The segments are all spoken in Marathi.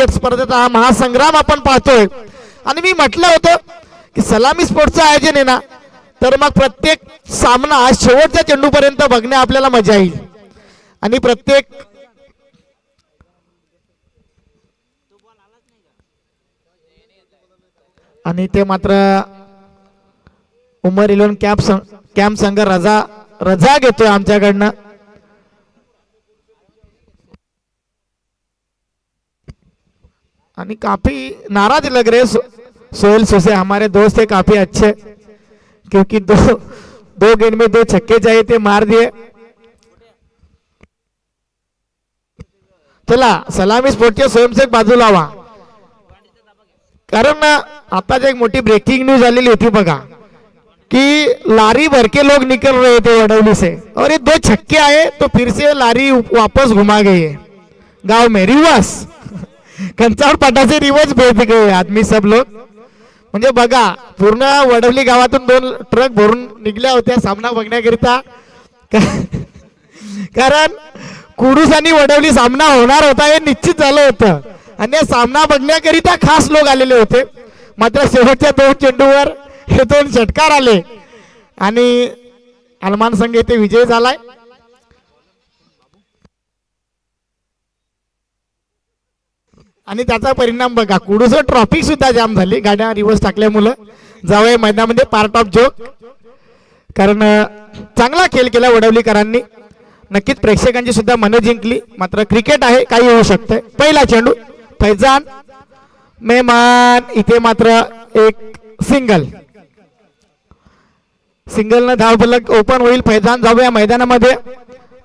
स्पर्धेचा हा महासंग्राम आपण पाहतोय। आणि मी म्हटलं होतं की सलामी स्पोर्टचं आयोजन आहे ना, तर मग प्रत्येक सामना शेवटच्या चेंडूपर्यंत बघणे आपल्याला मजा येईल। आणि प्रत्येक आणि ते मात्र उमर 11 कॅम्प संघ रजा घेतोय आमच्याकडनं। आणि काफी नाराज लग रहे सोहेल सुसे, हमारे दोस्त है काफी अच्छे, क्योंकि दो गेंद में 2 छक्के चाहिए थे, मार दिए। चला सलामी स्पोर्टचे स्वयंसेवक बाजूला व्हा, कारण आता एक मोठी ब्रेकिंग न्यूज आलेली होती बघा कि लारी भर के लोग निकल रहे थे वडौली से और ये 2 छक्के आए तो फिर से लारी वापस घुमा गई है गांव में। रिवर्स कंचावर पाटाचे रिवर्स भेट गए आदमी सब लोग। म्हणजे बघा पूर्ण वडवली गावातून 2 ट्रक भरून निघल्या होत्या सामना बघण्याकरिता, कारण कुडूस आणि वडवली सामना होणार होता हे निश्चित झालं होतं आणि सामना बघण्याकरिता खास लोक आलेले होते। मात्र शेवटच्या 2 चेंडूवर हे 2 षटकार आले आणि अलमान संघ येथे विजय झालाय। आणि त्याचा परिणाम बघा, कुडूस ट्रॉफिक सुद्धा जाम झाली गाड्या रिवर्स टाकल्यामुळे। जावया मैदानामध्ये पार्ट ऑफ जोक, कारण चांगला खेळ केला वडवलीकरांनी, नक्कीच प्रेक्षकांची सुद्धा मन जिंकली। मात्र क्रिकेट आहे, काही होऊ शकते। पहिला चेंडू फैजान मेहमान, इथे मात्र एक सिंगल न धाव फलक ओपन होईल। फैजान जाऊया मैदानामध्ये,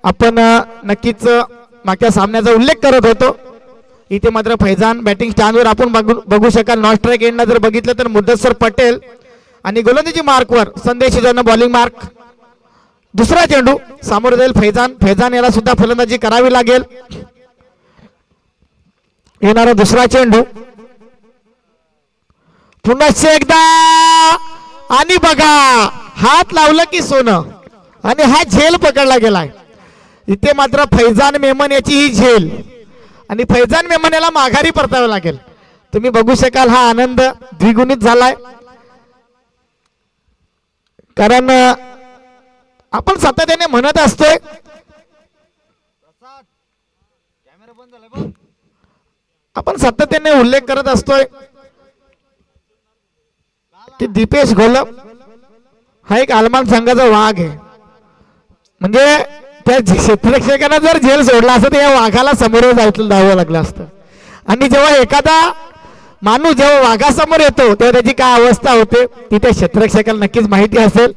आपण नक्कीच मागच्या सामन्याचा उल्लेख करत होतो। इथे मात्र फैजान बॅटिंग स्टँडवर आपण बघू शकाल। नॉन स्ट्राईक एंडला जर बघितलं तर मुद्दसर पटेल आणि गोलंदाजी मार्कवर संदेश यांना बॉलिंग मार्क। दुसरा चेंडू सामोरे जाईल फैजान याला सुद्धा फलंदाजी करावी लागेल। येणारा दुसरा चेंडू पुन्हा एकदा आणि बघा हात लावलं की सोनं, आणि हा झेल पकडला गेलाय। इथे मात्र फैजान मेमन याची ही झेल, आणि फैजान मेमन याला माघारी परतावं लागेल। तुम्ही बघू शकाल हा आनंद द्विगुणित झालाय, कारण आपण सातत्याने म्हणत असतोय उल्लेख करत असतोय की दीपेश घोलप हा एक अलमान संघाचा वाघ आहे। म्हणजे त्या क्षेत्ररक्षकांना जर झेल सोडला असतं तर या वाघाला समोर जावं लागलं असतं। आणि जेव्हा एखादा माणूस जेव्हा वाघासमोर येतो तेव्हा त्याची काय अवस्था होते ती त्या क्षेत्ररक्षकाला नक्कीच माहिती असेल।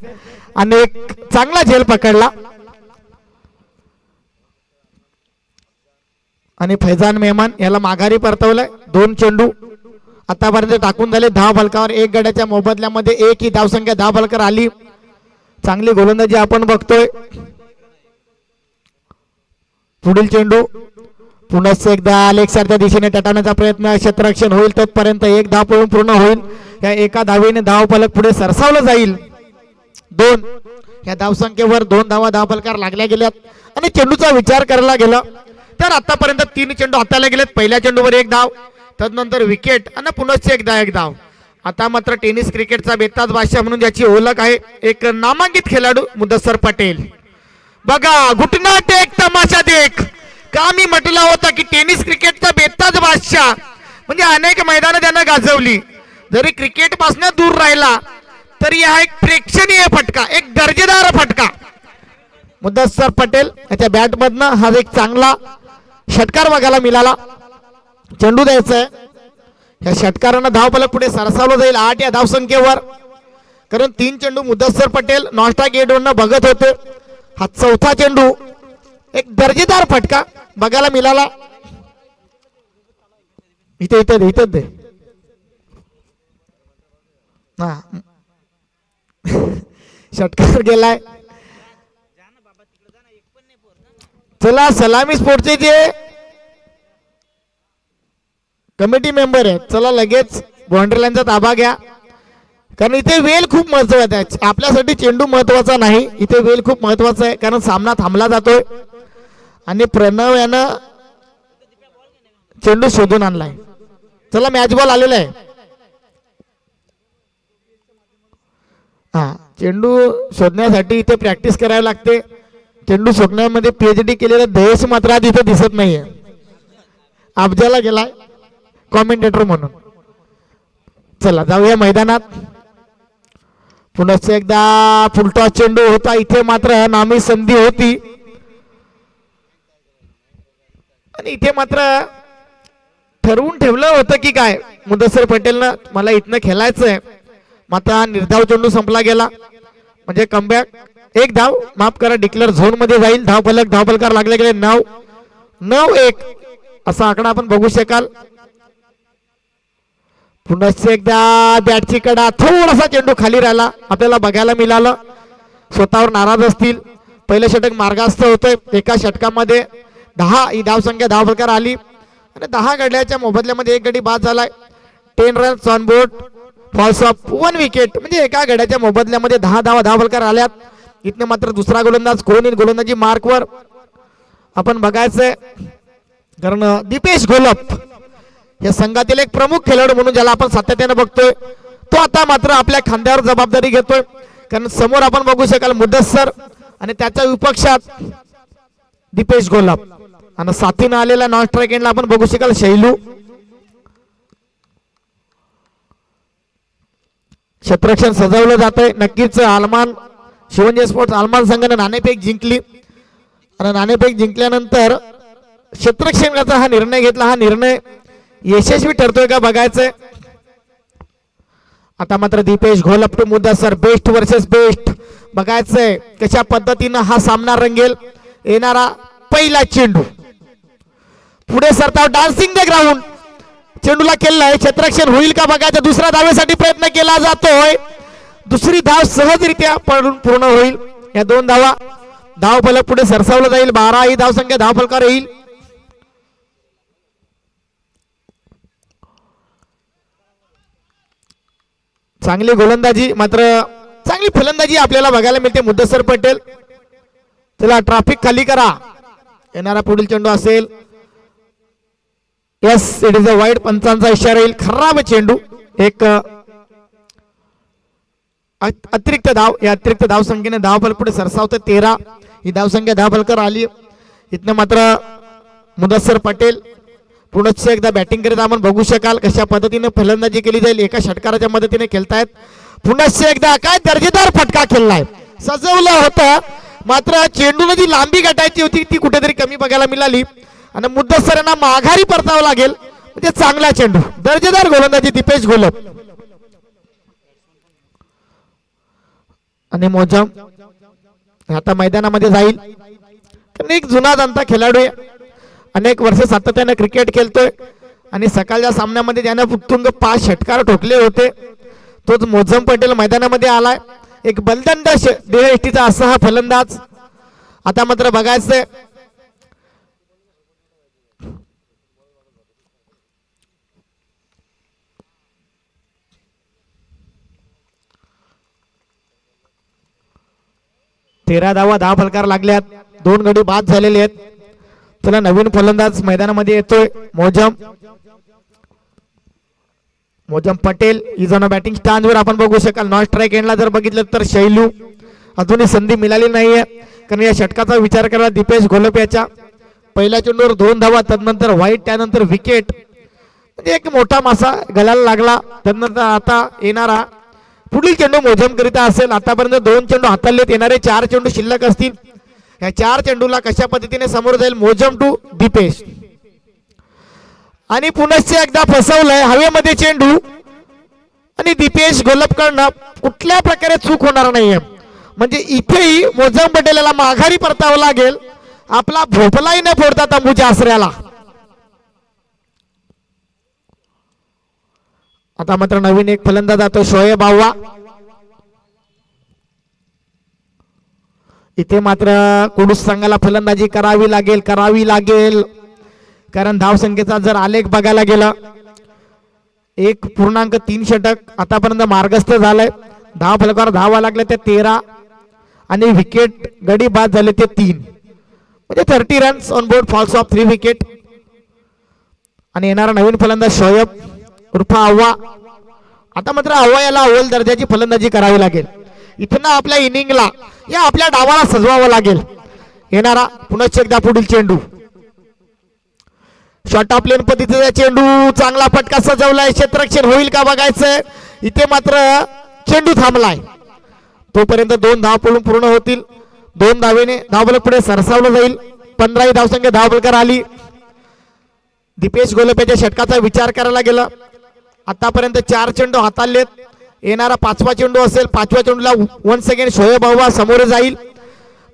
आणि एक चांगला झेल पकडला आणि फैजान मेहमान याला माघारी परतवलंय। 2 चेंडू आतापर्यंत टाकून झाले, धाव फलकावर 1 गड्याच्या मोबदल्यामध्ये 1 ही धावसंख्या धाव फलकावर आली। चांगली गोलंदाजी आपण बघतोय। पुढील चेंडू पुन्हा एकदा लेग साईडच्या दिशेने टटावण्याचा प्रयत्न, क्षेत्ररक्षण होईल तोपर्यंत 1 धाव पळून पूर्ण होईल। या एका धावेने धाव फलक पुढे सरसावलं जाईल। 2 या धावसंख्येवर 2 धावा धाव फलकावर लागल्या गेल्यात। आणि चेंडूचा विचार करायला गेला तर आतापर्यंत 3 चेंडू हाताला गेलेत। पहिल्या चेंडूवर 1 धाव, तदनंतर विकेट आणि पुन्हा एकदा 1 धाव। आता मात्र टेनिस क्रिकेटचा बेताज बादशाह म्हणून ज्याची ओळख आहे एक नामांकित खेळाडू मुदस्सर पटेल। बघा घुटना टेक तमाशा देख, का मी म्हटलं होतं की टेनिस क्रिकेटचा बेताज बादशाह म्हणजे अनेक मैदानं त्यानं गाजवली। जरी क्रिकेट पासून दूर राहिला तरी हा एक प्रेक्षणीय फटका, एक दर्जेदार फटका मुदस्सर पटेल याच्या बॅट मधनं हा एक चांगला षटकार बघायला मिळाला। चेंडू द्यायचा आहे, या षटकारानं धाव फलक पुढे सरसावलं जाईल 8 या धावसंख्येवर, कारण 3 चेंडू मुदस्सर पटेल नॉन स्ट्राईक एंडवरनं बघत होते। हा चौथा चेंडू एक दर्जेदार फटका बघायला मिळाला। इथे दे हा षटकार गेलाय। चला सलामी स्पोर्टचे जे कमिटी मेंबर आहेत, चला लगेच बाउंड्री लाईनचा ताबा घ्या, कारण इथे वेळ खूप महत्वाचा आहे। आपल्यासाठी चेंडू महत्वाचा नाही, इथे वेळ खूप महत्वाचा आहे, कारण सामना थांबला जातोय आणि प्रणव यानं चेंडू शोधून आणलाय। चला मॅच बॉल आलेला आहे. हा, चेंडू शोधण्यासाठी इथे प्रॅक्टिस करावी लागते. चेंडू शोधण्यामध्ये PhD केलेला दहेश मात्र आज इथे दिसत नाहीये. अफजाला गेलाय कॉमेंटेटर म्हणून. चला जाऊया मैदानात. पुन्हा एकदा फुलटॉस चेंडू होता. इथे मात्र नामी संधी होती आणि इथे मात्र ठरवून ठेवलं होतं की काय मुदस्सर पटेलनं मला इथनं खेळायचंय. मात्र हा निर्धाव चेंडू संपला गेला. म्हणजे कमबॅक. एक धाव माफ करा डिक्लेअर झोन मध्ये जाईल. धावफलकार लागले गेले 9-1 असा आकडा आपण बघू शकाल. पुन्हा एकदा बॅटची कडा. थोडासा चेंडू खाली राहिला आपल्याला बघायला मिळालं. स्वतःवर नाराज असतील. पहिलं षटक मार्गास्थ होतंय. एका षटकामध्ये 10 ही धावसंख्या धावफलकार आली आणि 10 गड्याच्या मोबदल्यामध्ये एक गडी बाद झालाय. 10 runs on board. Falls of 1 wicket. म्हणजे एका गड्याच्या मोबदल्यामध्ये 10 धावफलकार आल्यात. इथने मात्र दुसरा गोलंदाज कोण येईल गोलंदाजी मार्कवर आपण बघायचंय. कारण दीपेश घोलप या संघातील एक प्रमुख खेळाडू म्हणून ज्याला आपण सातत्याने बघतोय तो आता मात्र आपल्या खांद्यावर जबाबदारी घेतोय. कारण समोर आपण बघू शकाल मुदस्सर आणि त्याच्या विपक्षात दीपेश घोलप आणि साथीनं आलेला नॉन स्ट्राईक एंडला आपण बघू शकाल शैलू. क्षेत्ररक्षण सजवलं जातंय. नक्कीच आलमान शिवंजय स्पोर्ट्स आलमान संघाने नाणेफेक जिंकली आणि नाणेफेक जिंकल्यानंतर क्षेत्ररक्षणाचा हा निर्णय घेतला. हा निर्णय यशस्वी ठरतोय का बघायचंय. आता मात्र Dipesh Gholap to Mudassar. Best versus best बघायचंय कशा पद्धतीनं हा सामना रंगेल. येणारा पहिला चेंडू पुढे सरताव. Dancing the ground. चेंडूला केलाय. क्षेत्ररक्षण होईल का बघायचं. दुसऱ्या धावेसाठी प्रयत्न केला जातोय. दुसरी धाव सहजरित्या पडून पूर्ण होईल. या 2 धावा. धावफलक पुढे सरसावलं जाईल. 12 ही धावसंख्या धावफलकार येईल. चांगली गोलंदाजी मात्र चांगली फलंदाजी आपल्याला बघायला मिळते मुदस्सर पटेल. चला ट्रॅफिक खाली करा. येणारा पुढील चेंडू असेल yes it is a wide. पंचांचा इशारा येईल. खराब चेंडू. एक अतिरिक्त धाव. या अतिरिक्त धाव संख्येने धावफलक पुढे सरसावतं 13 ही धावसंख्या धावफलकार आली. इथनं मात्र मुदस्सर पटेल पुन्हा एकदा बॅटिंग करीत आपण बघू शकाल कशा पद्धतीने फलंदाजी केली जाईल. एका षटकाराच्या मदतीने खेळतायत. पुन्हा एकदा काय दर्जेदार फटका खेळलाय. सजवलं होतं मात्र चेंडूने जी लांबी गाठायची होती ती कुठेतरी कमी बघायला मिळाली आणि मुदस्सरांना माघारी परतावं लागेल. म्हणजे चांगला चेंडू. दर्जेदार गोलंदाजी दीपेश घोलप आणि मोजम आता मैदानामध्ये जाईल. कारण एक जुना जाणता खेळाडू आहे. अनेक वर्ष सातत्याने क्रिकेट खेळतोय आणि सकाळच्या सामन्यामध्ये ज्याने उत्तुंग 5 षटकार ठोकले होते तोच मोजम पटेल मैदानामध्ये आलाय. एक बलदंड देहयष्टीचा असा हा फलंदाज. आता मात्र बघायचंय तेरा धावा धावफलकार लागल्यात. 2 गडी बाद झालेले आहेत. चला नवीन फलंदाज मैदानामध्ये येतोय मोजम पटेल इज ऑन बॅटिंग स्टँडवर आपण बघू शकाल. नॉन स्ट्राईक एंडला जर बघितलं तर शैलू अजूनही संधी मिळाली नाहीये. कारण या षटकाचा विचार करा दीपेश घोलप याच्या पहिल्या चेंडूवर 2 धावा तदनंतर वाईट त्यानंतर विकेट. म्हणजे एक मोठा मासा गळायला लागला. तदनंतर आता येणारा पुढील चेंडू मोजम करिता असेल. आतापर्यंत 2 चेंडू हाताळलेत. येणारे 4 चेंडू शिल्लक असतील. या 4 चेंडूला कशा पद्धतीने समोर जाईल मोजम टू दीपेश. आणि पुन्हा एकदा फसवलंय हवेमध्ये चेंडू आणि दीपेश घोलपकडनं कुठल्या प्रकारे चूक होणार नाहीये. म्हणजे इथेही मोजम पटेलला माघारी परतावं लागेल. आपला भोपलाही न फोडता तंबूच्या आसऱ्याला. आता मात्र नवीन एक फलंदाज जातो शोएब आव्हा. इथे मात्र कुडूस संघाला फलंदाजी करावी लागेल कारण धावसंख्येचा जर आलेख बघायला गेला 1.3 षटक आतापर्यंत मार्गस्थ झालाय. धावफलकावर धावा लागल्या त्या 13 आणि विकेट गडी बाद झाले ते 3. म्हणजे 30 runs on board. Falls of 3 wicket. आणि येणारा नवीन फलंदाज शोएब उर्फ आव्हा. आता मात्र आव्हा याला अव्वल दर्जाची फलंदाजी करावी लागेल. इथून आपल्या इनिंगला या आपल्या डावाला सजवावं लागेल. येणारा पुन्हा एकदा पुढील चेंडू शॉर्ट ऑफ लेन पद्धतीचा चेंडू चांगला फटका सजवलाय. क्षेत्ररक्षण होईल का बघायचं. इथे मात्र चेंडू थांबलाय. तोपर्यंत 2 धाव पळून पूर्ण होतील. 2 धावेने धावफलक पुढे सरसावलं जाईल. 15 धावसंख्या धावफलकार आली. दीपेश गोलप्याच्या षटकाचा विचार करायला गेला. आतापर्यंत 4 चेंडू हाताळलेत. येणारा 5वा चेंडू असेल. 5व्या चेंडूला वन्स अगेन शोएब अव्हा समोर जाईल.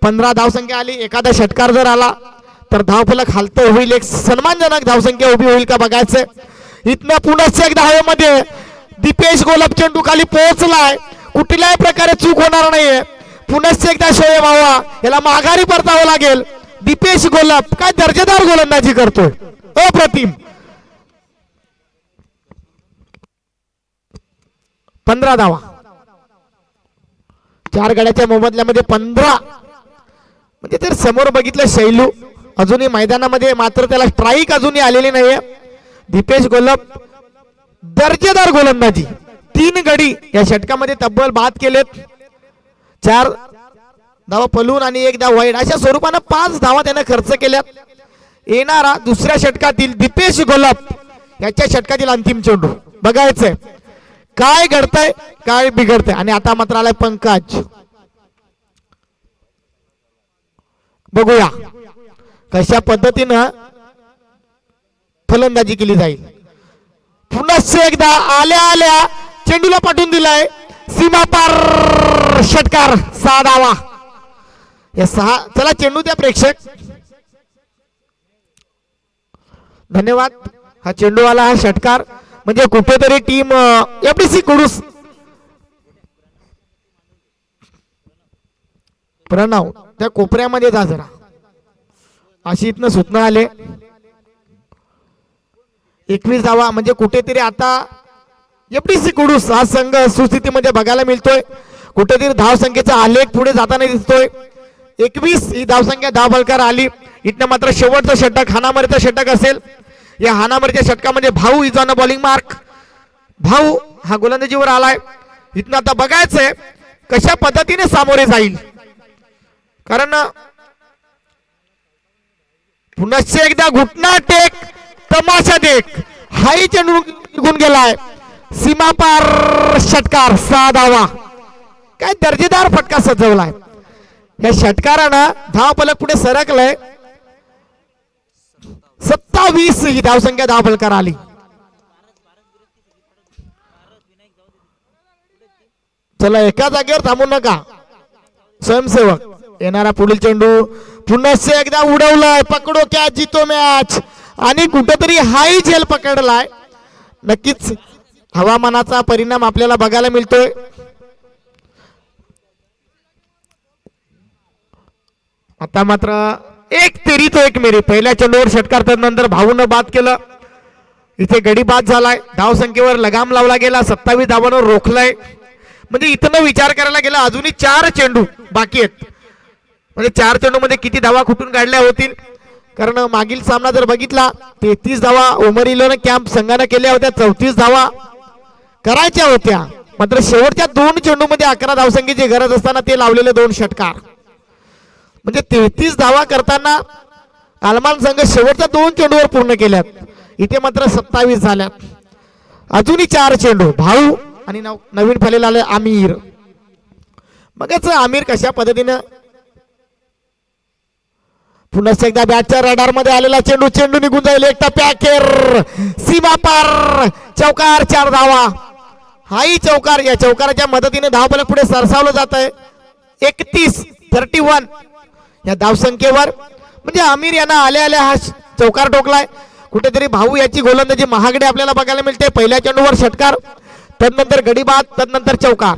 15 धावसंख्या आली. एखादा षटकार जर आला तर धावफलक हालतं होईल. एक सन्मानजनक धावसंख्या उभी होईल का बघायचं. इथनं पुन्हा एकदा हवेमध्ये दीपेश गोलप चेंडू खाली पोहोचलाय. कुठल्याही प्रकारे चूक होणार नाहीये. पुन्हा एकदा शोएब अव्हा याला माघारी परतावं लागेल. दीपेश गोलप काय दर्जेदार गोलंदाजी करतोय. अप्रतिम. 15 धावा. 4 गड्याच्या मोबदल्यामध्ये 15. म्हणजे तर समोर बघितलं शैलू अजूनही मैदानामध्ये मात्र त्याला स्ट्राईक अजूनही आलेली नाहीये. दीपेश गोलप दर्जेदार गोलंदाजी. 3 गडी या षटकामध्ये तब्बल बाद केलेत. 4 धावा पलून आणि 1 धाव वाईड अशा स्वरूपानं 5 धावा त्याने खर्च केल्यात. येणारा दुसऱ्या षटकातील दीपेश गोलप याच्या षटकातील अंतिम चेंडू बघायचंय काय घडतंय काय बिघडतंय. आणि आता मात्र आलाय पंकज. बघूया कशा पद्धतीनं फलंदाजी केली जाईल. पुन्हा एकदा आल्या आल्या चेंडूला पाठवून दिलाय. सीमा पार षटकार. 6 धावा. या 6 चला चेंडू द्या प्रेक्षक. धन्यवाद. हा चेंडू आला हा षटकार म्हणजे कुठेतरी टीम एफडीसी कुडूस प्रणव त्या कोपऱ्यामध्ये जा जरा अशी इथनं सूचना आले. 21 धावा म्हणजे कुठेतरी आता एफडीसी कुडूस हा संघ सुस्थितीमध्ये बघायला मिळतोय. कुठेतरी धावसंख्येचा आलेख पुढे जाताना दिसतोय. 21 ही धावसंख्या धावफलकार आली. इथनं मात्र शेवटचं षटक हाणामारीचं षटक असेल. या हाणामारीच्या षटकामध्ये भाऊ is on a bowling mark. भाऊ हा गोलंदाजीवर आलाय. इथनं आता बघायचंय कशा पद्धतीने सामोरे जाईल. कारण पुन्हा एकदा घुटना टेक तमाशा देख हाही चेंडू निघून गेलाय. सीमा पार षटकार. 6 धावा. काय दर्जेदार फटका सजवलाय. या षटकारानं धावफलक पुढे सरकलंय. 27 ही धावसंख्या धावफलकार आली. चला एका जागेवर थांबू नका स्वयंसेवक. येणारा पुढील चेंडू पुन्हा एकदा उडवलाय. पकडो क्या जीतो मॅच. आणि कुठेतरी हाही झेल पकडलाय. नक्कीच हवामानाचा परिणाम आपल्याला बघायला मिळतोय. आता मात्र 1 तेरी तो 1 मेरी. पहिल्या चेंडूवर षटकार त्यानंतर भाऊनं बाद केलं. इथे गडी बाद झालाय. धावसंख्येवर लगाम लावला गेला. 27 धावांवर रोखलाय. म्हणजे इथं विचार करायला गेला अजूनही 4 चेंडू बाकी आहेत. म्हणजे 4 चेंडू मध्ये किती धावा कुठून काढल्या होतील. कारण मागील सामना जर बघितला 33 धावा उमरीलोन कॅम्प संघाने केल्या होत्या. 34 धावा करायच्या होत्या. मात्र शेवटच्या 2 चेंडू मध्ये 11 धावसंख्येची गरज असताना ते लावलेले 2 षटकार. म्हणजे 33 धावा करताना आलमान संघ शेवटच्या 2 चेंडूवर पूर्ण केल्यात. इथे मात्र 27 झाल्यात. अजूनही 4 चेंडू. भाऊ आणि नवीन फलेला आले आमिर. मगच आमिर कशा पद्धतीनं पुन्हा एकदा बॅटच्या रडार मध्ये आलेला चेंडू. चेंडू निघून जाईल. एक टप्प्याखेर सीमा पार चौकार. 4 धावा. हाही चौकार. या चौकाराच्या मदतीने धावफलक पुढे सरसावलं जात आहे. 31 या धावसंख्येवर. म्हणजे आमिर यांना आल्या आल्या हा चौकार ठोकलाय. कुठेतरी भाऊ याची गोलंदाजी महागडे आपल्याला बघायला मिळते. पहिल्या चेंडूवर षटकार तदनंतर गडीबाद तदनंतर चौकार.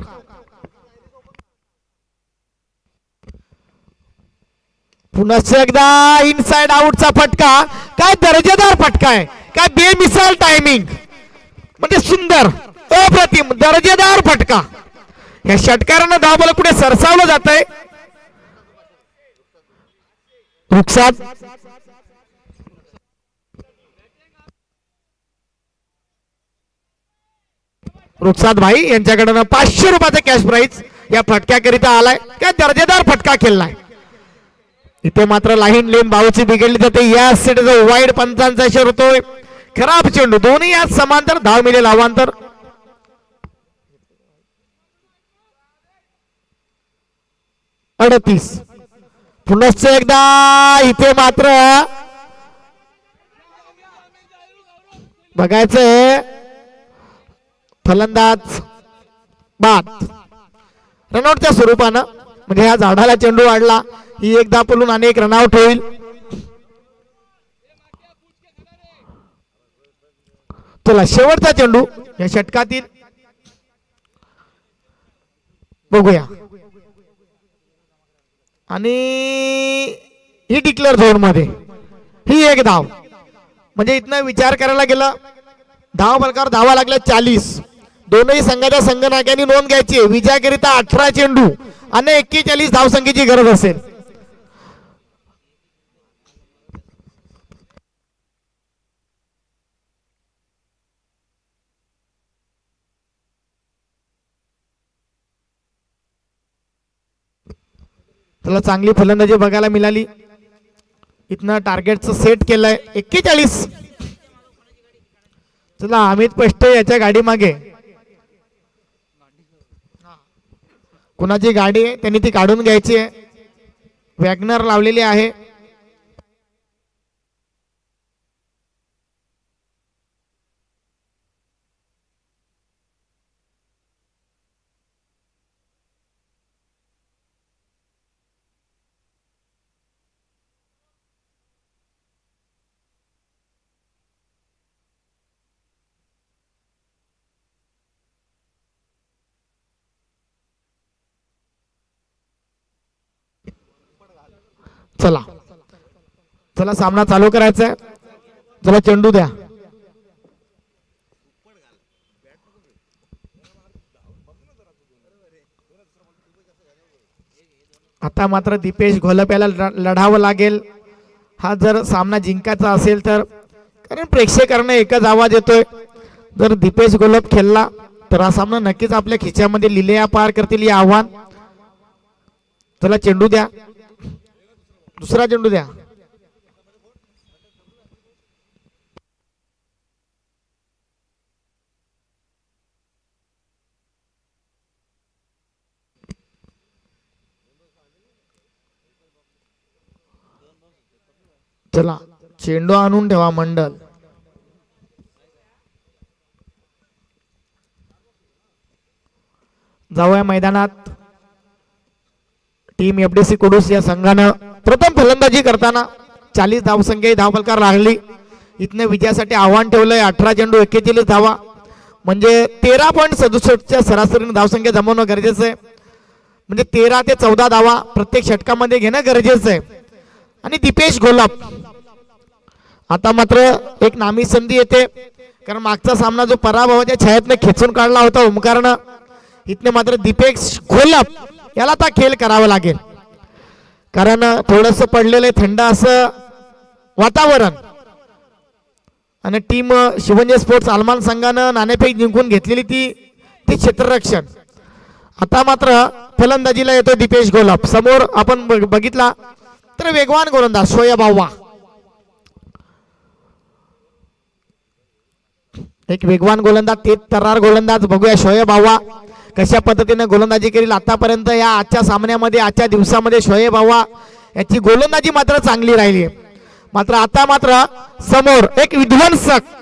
पुन्हा एकदा इनसाइड आउटचा फटका. काय दर्जेदार फटका आहे. काय बेमिसाल टायमिंग. म्हणजे सुंदर अप्रतिम दर्जेदार फटका. या षटकारानं धावफलक पुढे सरसावलं जात आहे. रुखसाद रुखसाद भाई यांच्याकडनं 500 रुपयाचा कॅश प्राइज या फटक्याकरिता आलाय. काय दर्जेदार फटका केलाय. इथे मात्र लाईन लेन बाऊची बिघडली जाते. या सेटचा वाईड पंचांचा इशारा होतोय. खराब चेंडू दोन्ही यात समांतर धाव मिळेल अवांतर. अडतीस पुनश्च एकदा इथे मात्र बघायचंय फलंदाज बाद रनआउटच्या स्वरूपानं म्हणजे ह्या झाडाला चेंडू वाढला ही एकदा पळून अनेक रनआउट होईल. चला शेवटचा चेंडू या षटकातील बघूया आणि ही डिक्लेअर झोन मध्ये ही एक धाव म्हणजे इथनं विचार करायला गेला धाव बलकार धावा लागल्या 40. दोनही संघाच्या संघनायकांनी नोंद घ्यायची. विजयाकरिता 18 चेंडू आणि 41 धावसंख्येची गरज असेल. त्याला चांगली फलंदाजी बघायला मिळाली. इथनं टार्गेटचं सेट केलंय 41. चला अमित पष्टे याच्या गाडी मागे कुणाची गाडी आहे त्यांनी ती काढून घ्यायची आहे. वॅगनर लावलेली आहे. चला चला सामना चालू करायचा आहे. चला चेंडू द्या. आता मात्र दीपेश घोलप याला लढावं लागेल हा जर सामना जिंकायचा असेल तर. कारण प्रेक्षकांना एकच आवाज येतोय जर दीपेश घोलप खेळला तर हा सामना नक्कीच आपल्या खिच्यामध्ये लिलेया पार करतील हे आव्हान. चला चेंडू द्या. दुसरा चेंडू द्या. चला चेंडू आणून ठेवा मंडल. जाऊया मैदानात. टीम एफडीसी कुडूस या संघानं प्रथम फलंदाजी करताना 40 धावसंख्या धावफलकार लागली. इथनं विजयासाठी आव्हान ठेवलंय. 18 चेंडू 41 धावा म्हणजे 13.67च्या सरासरीने धावसंख्या जमवणं गरजेचं आहे. म्हणजे 13 ते 14 धावा प्रत्येक षटकामध्ये घेणं गरजेचं आहे. आणि दीपेश घोलप आता मात्र एक नामी संधी येते कारण मागचा सामना जो पराभवाच्या छायेतनं खेचून काढला होता ओमकारनं इथने मात्र दीपेश घोलप याला आता खेळ करावा लागेल. कारण थोडस पडलेलं थंड असं वातावरण आणि टीम शिवंजय स्पोर्ट्स आलमान संघानं नाणेफेक जिंकून घेतलेली ती क्षेत्ररक्षण. आता मात्र फलंदाजीला येतो दीपेश घोलप. समोर आपण बघितला तर वेगवान गोलंदाज शोएब आव्हा. एक वेगवान गोलंदाज तेज तर्रार गोलंदाज. बघूया शोएब आव्हा कशा पद्धतीने गोलंदाजी करेल. आतापर्यंत या आजच्या सामन्यामध्ये आजच्या दिवसामध्ये शोएब आव्हा याची गोलंदाजी मात्र चांगली राहिली. मात्र आता मात्र समोर एक विध्वंसक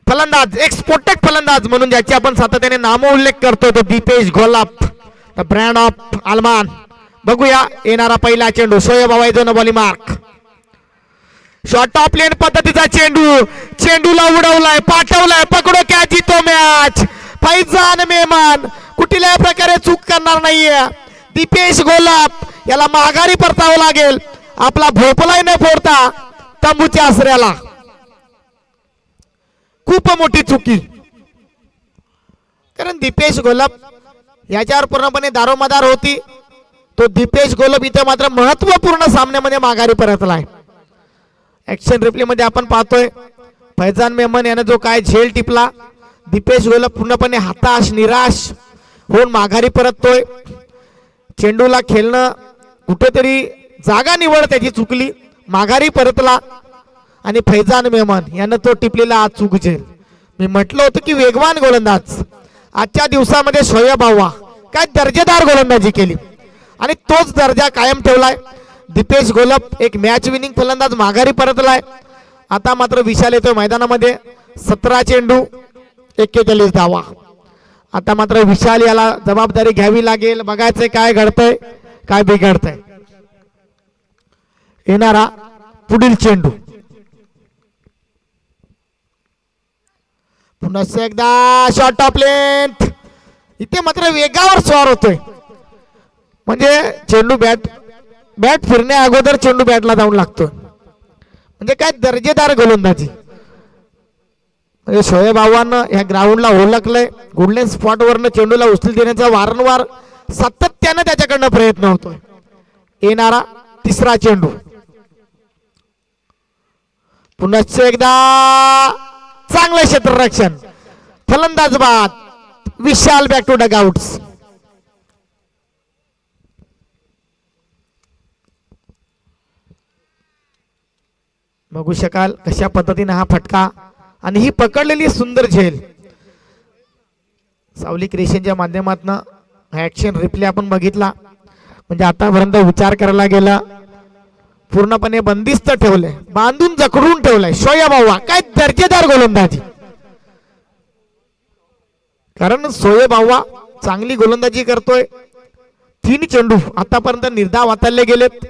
फलंदाज एक स्फोटक फलंदाज म्हणून ज्याची आपण सातत्याने नाम उल्लेख करतो तो Deepesh Gholap the brand of आलमान. बघूया येणारा पहिला चेंडू. शोएब आव्हा इथं बॉली मार्क. शॉर्ट ऑफ लेन पद्धतीचा चेंडू. चेंडूला उडवलाय पाठवलाय पकडो कॅच जितो मॅच. फैजान मेहमान कुठल्याही प्रकारे चूक करणार नाहीये. दीपेश घोलप याला माघारी परतावं लागेल. आपला भोपलाय न फोडता तंबूच्या आसऱ्याला. खूप मोठी चुकी कारण दीपेश घोलप याच्यावर पूर्णपणे दारोमदार होती. तो दीपेश घोलप इथे मात्र महत्वपूर्ण सामन्यामध्ये माघारी परतलाय. ऍक्शन रिप्ले मध्ये आपण पाहतोय फैजान मेमन याने जो काय झेल टिपला दीपेश गोलप पूर्णपणे हताश निराश होऊन माघारी परततोय. चेंडूला खेळणं कुठेतरी जागा निवड त्याची चुकली, माघारी परतला आणि फैजान मेमन यानं तो टिपलेला आज चूक झेल. मी म्हटलं होतं की वेगवान गोलंदाज आजच्या दिवसामध्ये शोएब बावा काय दर्जेदार गोलंदाजी केली आणि तोच दर्जा कायम ठेवलाय. दीपेश गोलप एक मॅच विनिंग फलंदाज माघारी परतलाय. आता मात्र विशाल येतोय मैदानामध्ये. 17 चेंडू 41 धावा. आता मात्र विशाल याला जबाबदारी घ्यावी लागेल. बघायचंय काय घडतंय काय बिघडतंय. येणारा पुढील चेंडू पुन्हा एकदा शॉर्ट ऑफ लेंथ. इथे मात्र वेगावर स्वार होतोय म्हणजे चेंडू बॅट फिरण्या अगोदर चेंडू बॅटला जाऊन लागतो म्हणजे काय दर्जेदार गोलंदाजी. म्हणजे शोएब आव्हानं ह्या ग्राउंडला ओळखलंय. गोल्डन स्पॉट वरनं चेंडूला उचली देण्याचा वारंवार सातत्यानं त्याच्याकडनं प्रयत्न होतोय. येणारा तिसरा चेंडू पुन्हा एकदा चांगलं क्षेत्ररक्षण फलंदाज बाद. विशाल बॅक टू डगआउट्स. बघू शकाल कशा पद्धतीने हा फटका आणि ही पकडलेली सुंदर झेल सावली क्रिएशनच्या माध्यमातून ऍक्शन रिप्ले आपण बघितला. म्हणजे आतापर्यंत विचार करायला गेला पूर्णपणे बंदिस्त ठेवलंय, बांधून जखडून ठेवलंय. शोएब बावा काय दर्जेदार गोलंदाजी. कारण शोएब बावा चांगली गोलंदाजी करतोय. 3 चेंडू आतापर्यंत निर्धाव हाताळले गेलेत.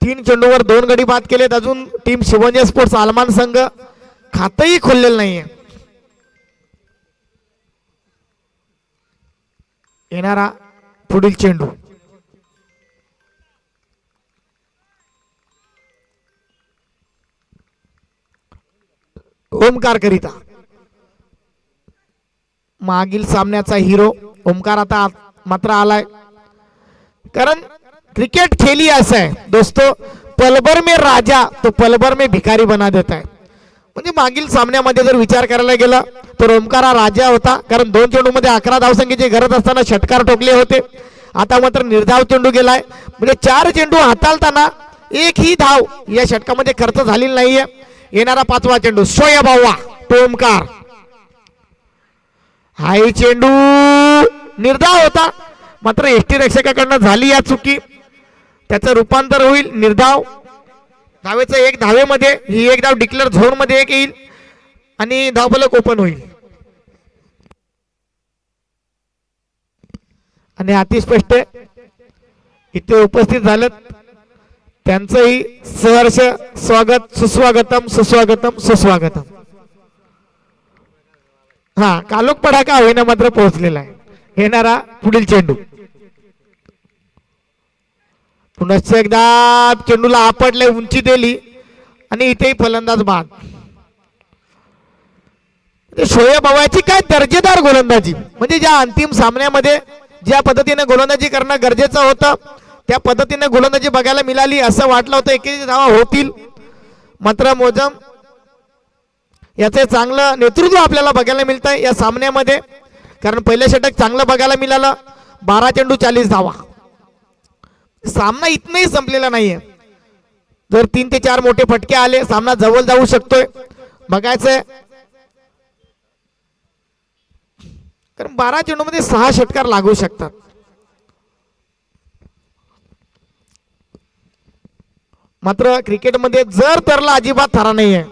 3 चेंडूवर 2 गडी बाद केलेत. अजून टीम शिवंजय स्पोर्ट्स आलमान संघ खातही खोललेलं नाहीये. येणारा पुढील चेंडू ओमकार करिता. मागील सामन्याचा हिरो ओमकार आता मात्र आलाय. कारण क्रिकेट खेली ऐसा है दोस्तों, पलभर में राजा तो पलभर में भिकारी बना देता है. म्हणजे मागील सामन्यामध्ये जर विचार करायला गेला तर ओमकार हा राजा होता. कारण 2 चेंडूमध्ये 11 धावसंख्येची गरज असताना षटकार ठोकले होते. आता मात्र निर्धाव चेंडू गेलाय. म्हणजे 4 चेंडू हाताळताना एकही धाव या षटकामध्ये खर्च झालेली नाहीये. येणारा 5वा चेंडू शोएब बावा तो ओमकार. हाही चेंडू निर्धाव होता मात्र एसटी रक्षकाकडनं झाली या चुकी. त्याचं रूपांतर होईल निर्धाव. धावेचं 1 धावेमध्ये ही 1 धाव डिक्लेअर झोन मध्ये 1 येईल आणि धावफलक ओपन होईल. आणि अतिस्पष्ट इथे उपस्थित झालं त्यांचंही सहर्ष स्वागत. सुस्वागतम सुस्वागतम सुस्वागतम. हा कालोख पडाका होईना मात्र पोहोचलेला आहे. येणारा पुढील चेंडू पुन्हा एकदा चेंडूला आपटले, उंची दिली आणि इथेही फलंदाज बाद. शोएब बावाची काय दर्जेदार गोलंदाजी. म्हणजे ज्या अंतिम सामन्यामध्ये ज्या पद्धतीने गोलंदाजी करणं गरजेचं होतं त्या पद्धतीने गोलंदाजी बघायला मिळाली. असं वाटलं होतं 21 धावा होतील मात्र मोजम याचे चांगलं नेतृत्व आपल्याला बघायला मिळतंय या सामन्यामध्ये. कारण पहिलं षटक चांगलं बघायला मिळालं. 12 चेंडू 40 धावा. सामना इथनही संपलेला नाहीये. जर 3 ते 4 मोठे फटके आले सामना जवळ जाऊ शकतोय. बघायचंय कारण 12 चेंडू मध्ये 6 षटकार लागू शकतात. मात्र क्रिकेटमध्ये जर तरला अजिबात थारा नाहीये.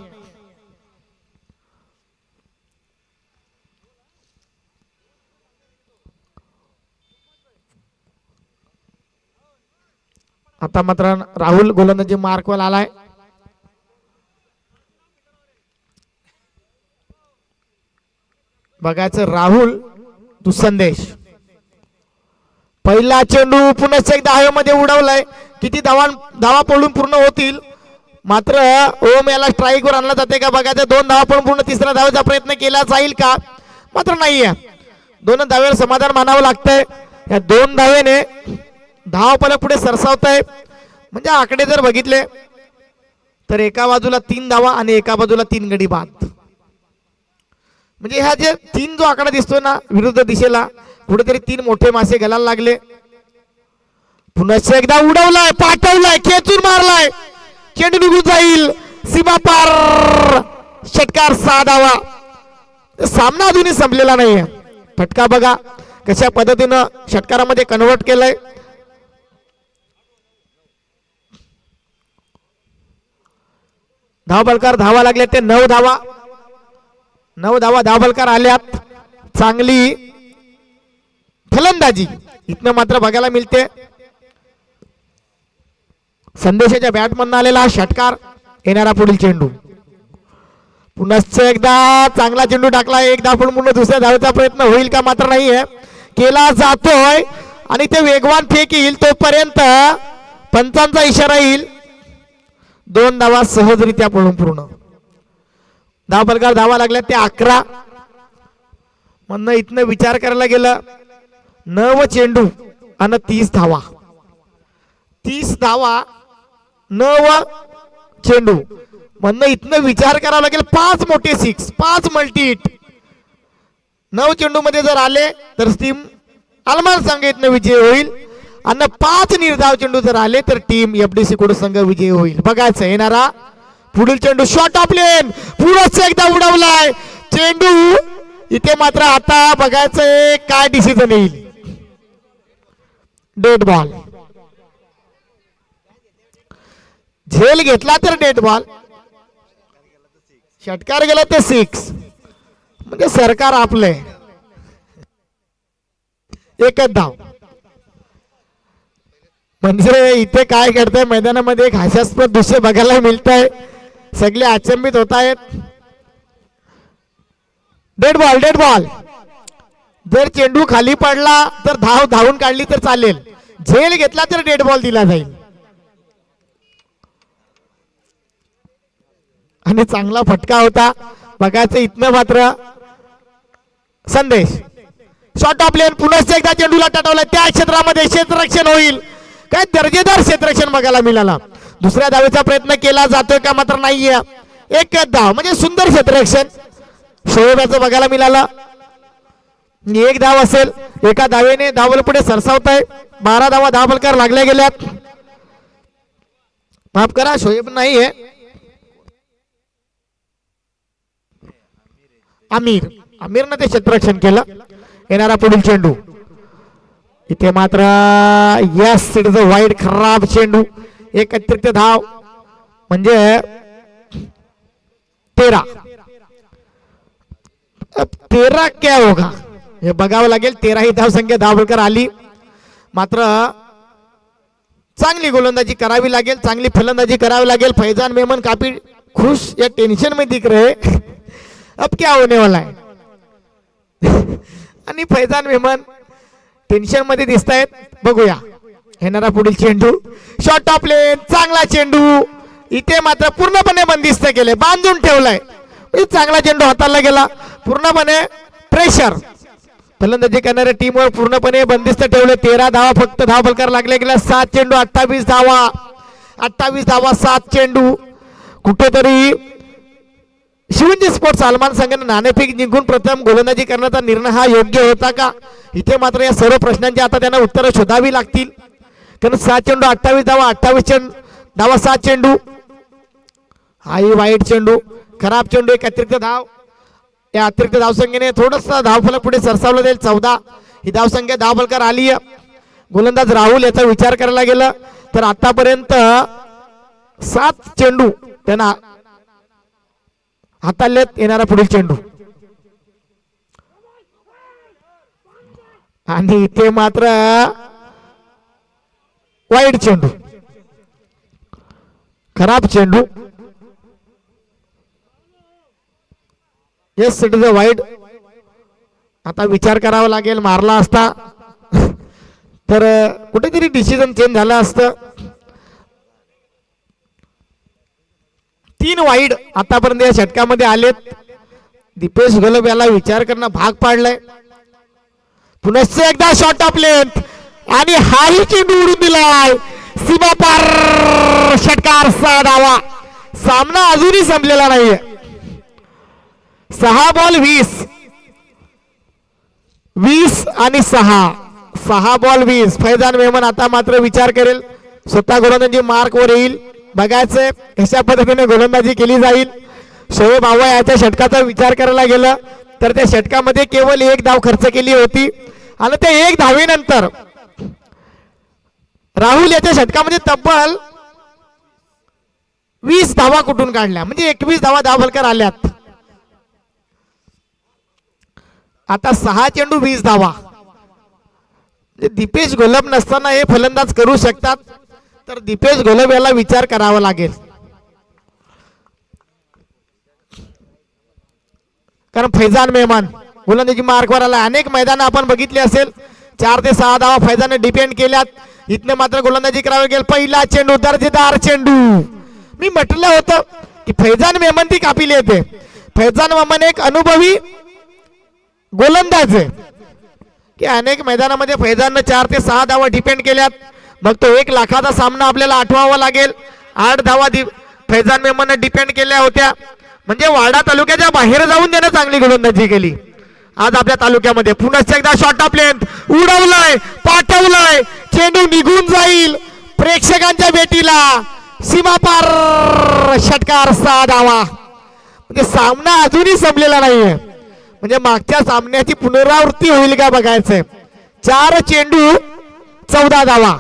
आता मात्र राहुल गोलंदाजी मार्कवर आलाय. बघायचं राहुल तू संदेश. पहिला चेंडू पुन्हा एकदा हवेमध्ये उडवलाय. किती धावा पडून पूर्ण होतील मात्र ओम याला स्ट्राईक वर आणला जाते का बघायचं. 2 धावा पडून पूर्ण 3ऱ्या धावेचा प्रयत्न केला जाईल का मात्र नाहीये. 2 धावेवर समाधान मानावं लागतंय. या 2 धावेने धाव फलक पुढे सरसावत आहे. म्हणजे आकडे जर बघितले तर एका बाजूला 3 धावा आणि एका बाजूला 3 गडी बाद. म्हणजे ह्या जे 3 जो आकडा दिसतोय ना विरुद्ध दिशेला कुठेतरी 3 मोठे मासे घालायला लागले. पुन्हा एकदा उडवलाय, पाठवलाय, खेचून मारलाय, चेंडू निघून जाईल सीमा पार. षटकार 6 धावा. सामना अजूनही संपलेला नाहीये. फटका बघा कशा पद्धतीनं षटकारामध्ये कन्वर्ट केलंय. धावबलकार धावा लागले ते 9 धावा. 9 धावा धावबलकार आल्यात. चांगली फलंदाजी इथनं मात्र बघायला मिळते. संदेशाच्या बॅट मधून आलेला षटकार. येणारा पुढील चेंडू. पुन्हा एकदा चांगला चेंडू टाकला. एक धाव पूर्ण दुसऱ्या धावेचा प्रयत्न होईल का मात्र नाहीये. केला जातोय आणि ते वेगवान फेक येईल तोपर्यंत पंचांचा इशारा येईल. 2 धावा सहजरित्या पळून पूर्ण. धावबलकार धावा लागल्या ते 11. म्हणणं इथनं विचार करायला गेलं 9 चेंडू आणि 30 धावा. 30 धावा 9 चेंडू म्हणणं इथनं विचार करावा लागेल 5 मोठे 6, 5 मल्टी हिट 9 चेंडू मध्ये जर आले तर टीम अलमान संघ इथनं विजय होईल आणि 5 निर्धाव चेंडू जर आले तर टीम एफडीसी कोड संघ विजय होईल. बघायचं येणारा पुढील चेंडू शॉट ऑफ लेन. पुढे एकदा उडवलाय चेंडू. इथे मात्र आता बघायचंय काय डिसिजन येईल. Dead ball. झेल घेतला तर डेड बॉल. षटकार गेला ते 6. म्हणजे सरकार आपले. एकच धाव. म्हणजे इथे काय घडतंय मैदानामध्ये एक हास्यास्पद दृश्य बघायला मिळत आहे. सगळे अचंबित होत आहेत. Dead ball, dead ball. जर चेंडू खाली पडला तर धावून काढली तर चालेल. झेल घेतला तर डेड बॉल दिला जाईल. आणि चांगला फटका होता. बघायचं इथनं मात्र संदेश. शॉट ऑफ लेन. पुन्हा एकदा चेंडूला टटवला. त्या क्षेत्रामध्ये क्षेत्ररक्षण होईल. काय दर्जेदार क्षेत्ररक्षण बघायला मिळाला. दुसऱ्या धावेचा प्रयत्न केला जातोय का मात्र नाहीये. एकच धाव म्हणजे सुंदर क्षेत्ररक्षण शोएबाचं बघायला मिळालं. 1 धाव असेल. एका धावेने धावबल पुढे सरसावत आहे. 12 धावा धावबलकार लागल्या गेल्यात. माफ करा शोएब नाहीये. आमिरनं ते क्षेत्ररक्षण केलं. येणारा पुढील चेंडू. इथे मात्र yes it is a wide. खराब चेंडू. एक अतिरिक्त धाव म्हणजे 13 क्या होगा हे बघावं लागेल. 13 ही धाव संख्या धावबलकर आली. मात्र चांगली गोलंदाजी करावी लागेल. चांगली फलंदाजी करावी लागेल. फैजान मेमन काफी खुश या टेंशन में दिख रहे. अब क्या होने वाला है. आणि फैजान मेमन टेन्शन मध्ये दिसत आहेत. बघूया येणारा पुढील चेंडू. शॉट ऑफ लेन. चांगला चेंडू. इथे मात्र पूर्णपणे बंदिस्त केले. बांधून ठेवलाय. चांगला चेंडू हाताला गेला. पूर्णपणे प्रेशर फलंदाजी करणाऱ्या टीमवर पूर्णपणे बंदिस्त ठेवले. 13 धावा फक्त धावबलकार लागले गेल्या. 7 चेंडू 28 धावा. 28 धावा 7 चेंडू. कुठेतरी शिवंजी स्पोर्ट्स अलमान संघाने नाणेफेक जिंकून प्रथम गोलंदाजी करण्याचा निर्णय हा योग्य होता का. इथे मात्र या सर्व प्रश्नांची आता त्यांना उत्तरं शोधावी लागतील. कारण 7 चेंडू 28 धावा. 28 धावा 7 चेंडू. हाही वाईट चेंडू. खराब चेंडू. एक अतिरिक्त धाव. या अतिरिक्त धावसंख्येने थोडंसं धावफलक पुढे सरसावलं जाईल. 14 ही धावसंख्या धावबलकार आली. गोलंदाज राहुल याचा विचार करायला गेलं तर आतापर्यंत 7 चेंडू त्यांना हाताळलेत. येणारा पुढील चेंडू. आणि इथे मात्र वाईड चेंडू. खराब चेंडू. Yes it is a wide. आता विचार करावा लागेल. मारला असता तर कुठेतरी डिसिजन चेंज झालं असतं. 3 वाईड आतापर्यंत या षटकामध्ये आलेत. दीपेश गलब याला विचार करणं भाग पाडलंय. पुन्हा एकदा शॉट ऑफ लेंथ आणि हाही चेंडू उडून दिलाय. सीमा पार. षटकार 6 धावा. सामना अजूनही संपलेला नाहीये. 6 बॉल 20, 20 आणि 6 बॉल 20. फैजान मेमन आता मात्र विचार करेल, स्वतः गोलंदाजी मार्क वर येईल. बघायचंय कशा पद्धतीने गोलंदाजी केली जाईल. शोएब आव्हा याच्या षटकाचा विचार करायला गेलं तर त्या षटकामध्ये केवळ 1 धाव खर्च केली होती आणि त्या 1 धावेनंतर राहुल याच्या षटकामध्ये तब्बल 20 धावा कुठून काढल्या, म्हणजे 21 धावा धावफलकर आल्यात. आता 6 चेंडू 20 धावा. दीपेश घोलप नसताना हे फलंदाज करू शकतात, तर दीपेश घोलप याला विचार करावा लागेल. कारण फैजान मेहमान गोलंदाजी मार्कवर आला. अनेक मैदान आपण बघितले असेल, 4 ते 6 धावा फैजाने डिपेंड केल्यात. इथने मात्र गोलंदाजी करावी लागेल. पहिला चेंडू दर्जेदार चेंडू. मी म्हटलं होतं की फैजान मेहमान ती कापिली येते. फैजान मेहमान एक अनुभवी गोलंदाज आहे की अनेक मैदानामध्ये फैजानने 4 ते 6 धावा डिपेंड केल्यात. मग तो 1 लाखाचा सामना आपल्याला आठवावा लागेल. 8 धावा फैजान मेहमानने डिपेंड केल्या होत्या, म्हणजे वाडा तालुक्याच्या बाहेर जाऊन त्याने चांगली गोलंदाजी केली. आज आपल्या तालुक्यामध्ये पुन्हा एकदा शॉर्ट ऑफ लेंथ उडवलाय, पाठवलाय, चेंडू निघून जाईल प्रेक्षकांच्या भेटीला. सीमा पार षटकार 6 धावा. म्हणजे सामना अजूनही संपलेला नाहीये, म्हणजे मागच्या सामन्याची पुनरावृत्ती होईल का बघायचंय. 4 चेंडू 14 धावा,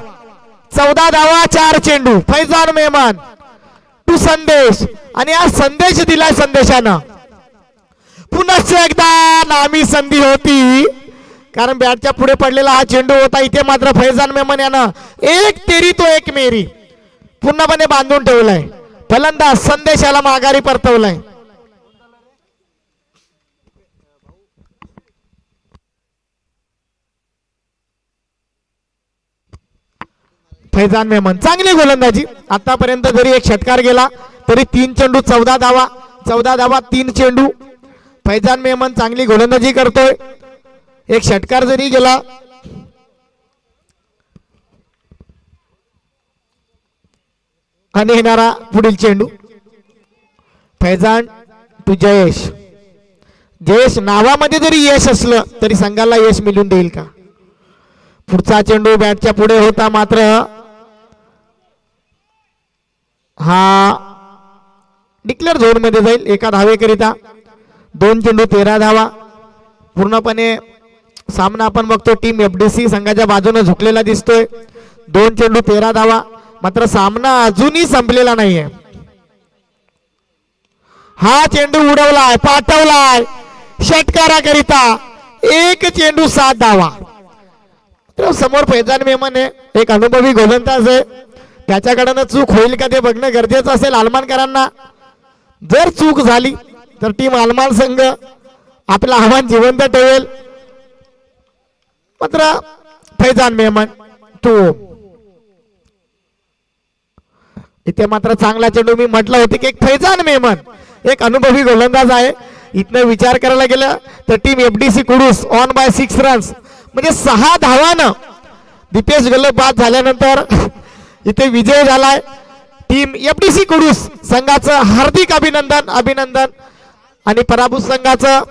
14 धावा 4 चेंडू. फैजान मेहमान टू संदेश, आणि आज संदेश दिलाय संदेशानं. पुन्हा एकदा नामी संधी होती, कारण बॅटच्या पुढे पडलेला हा चेंडू होता. इथे मात्र फैजान मेहमान यानं 1 तेरी तो 1 मेरी पूर्णपणे बांधून ठेवलाय. फलंदाज संदेशाला माघारी परतवलाय. फैजान मेहमान चांगली गोलंदाजी. आतापर्यंत जरी 1 षटकार गेला तरी 3 चेंडू 14 धावा, 14 धावा 3 चेंडू. फैजान मेहमान चांगली गोलंदाजी करतोय. 1 षटकार जरी गेला आणि येणारा पुढील चेंडू फैजान टू जयेश. जयेश नावामध्ये जरी यश असलं तरी संघाला यश मिळून देईल का. पुढचा चेंडू बॅटच्या पुढे होता, मात्र हा डिक्लेअर झोन मध्ये जाईल 1 धावेकरिता. 2 चेंडू 13 धावा. पूर्णपणे सामना आपण बघतो टीम एफडीसी संघाच्या बाजूने झुकलेला दिसतोय. 2 चेंडू 13 धावा, मात्र सामना अजूनही संपलेला नाहीये. हा चेंडू उडवलाय, पाठवलाय षटकाराकरिता. 1 चेंडू 7 धावा. समोर फैजान मेहमान आहे, एक अनुभवी गोलंदाज आहे. त्याच्याकडनं चूक होईल का ते बघणं गरजेचं असेल आलमानकरांना. जर चूक झाली तर टीम आलमान संघ आपलं आव्हान जिवंत ठेवेल. मात्र फैजान मेहमान तो इथे मात्र चांगला चेंडू. मी म्हटलं होतं की एक फैजान मेहमान एक अनुभवी गोलंदाज आहे. इथनं विचार करायला गेलं तर team FDC Kudus won by 6 runs, म्हणजे 6 धावानं दीपेश घोलप बाद झाल्यानंतर इथे विजय झालाय. टीम एफडीसी कुडूस संघाचं हार्दिक अभिनंदन. आणि पराभूत संघाचं